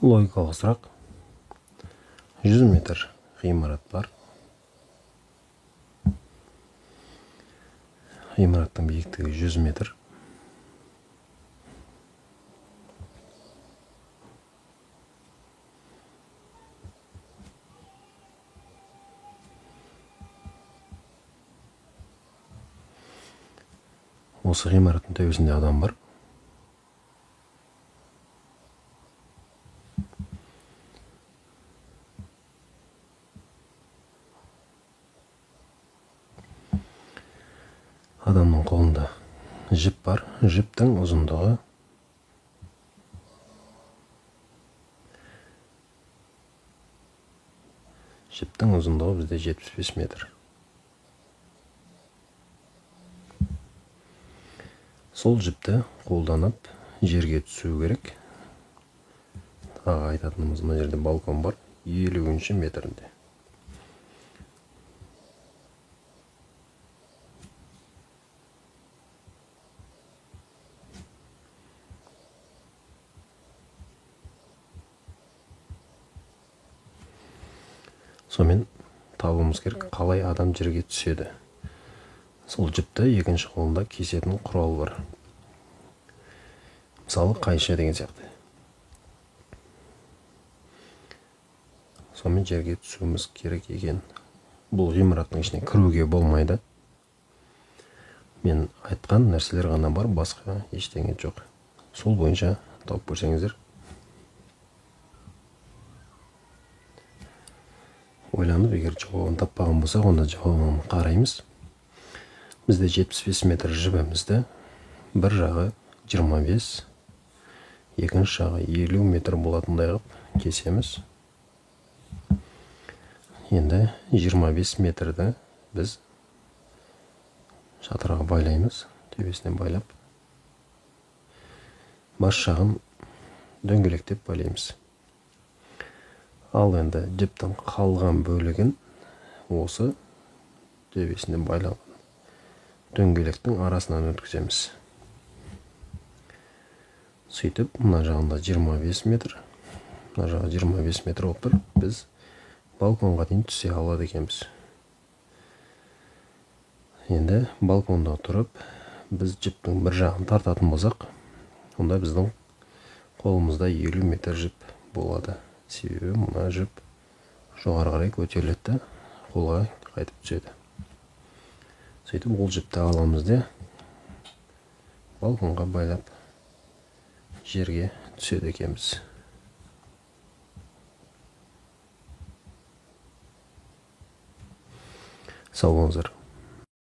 Логикалық сұрақ. 100 метр ғимарат бар. Ғимараттың биіктігі 100 метр. Осы ғимараттың төбесінде адам бар. Адамның қолында жіп бар. Жіптің ұзындығы бізде 75 метр. Сол жіпті қолданып жерге түсу керек. Тағы айтатынымыз, мына жерде балкон бар, 50-ші метрінде. Сонымен табуымыз керек, қалай адам жерге түседі. Сол жіпті екінші қолында кесетін құрал бар. Мысалы, қайшы деген сияқты. Сонымен жерге түсуіміз керек екен. Бұл ғимараттың ішіне кіруге болмайды. Мен айтқан нәрселер ғана бар, басқа ештеңе жоқ. Сол бойынша тауып көрсеңіздер. Ойланып, егер жауабын таппаған болсақ, онда жауабын қараймыз. Бізде 75 метр жібімізді, бір жағы 25, екінші жағы 50 метр болатындай қылып кесеміз. Енді 25 метрді біз шатырға байлаймыз, төбесіне байлап. Бас жағын дөңгелектеп байлаймыз. Ал енді жіптің қалған бөлігін осы төбесіне байланған дөңгелектің арасынан өткіземіз. Сөйтіп, мына жағында 25 метр, мына жағы 25 метр болып тұр. Біз балконға дейін түсе алады екенбіз. Енді балконда тұрып, біз жіптің бір жағын тартатын болсақ, онда біздің қолымызда 50 метр жіп болады. Себебі мына жіп жоғары қарай көтеріледі, қолға қайтып түседі. Сөйтіп, ол жіпті аламыз да балконға байлап жерге түседі екенбіз. Сау болыңыздар.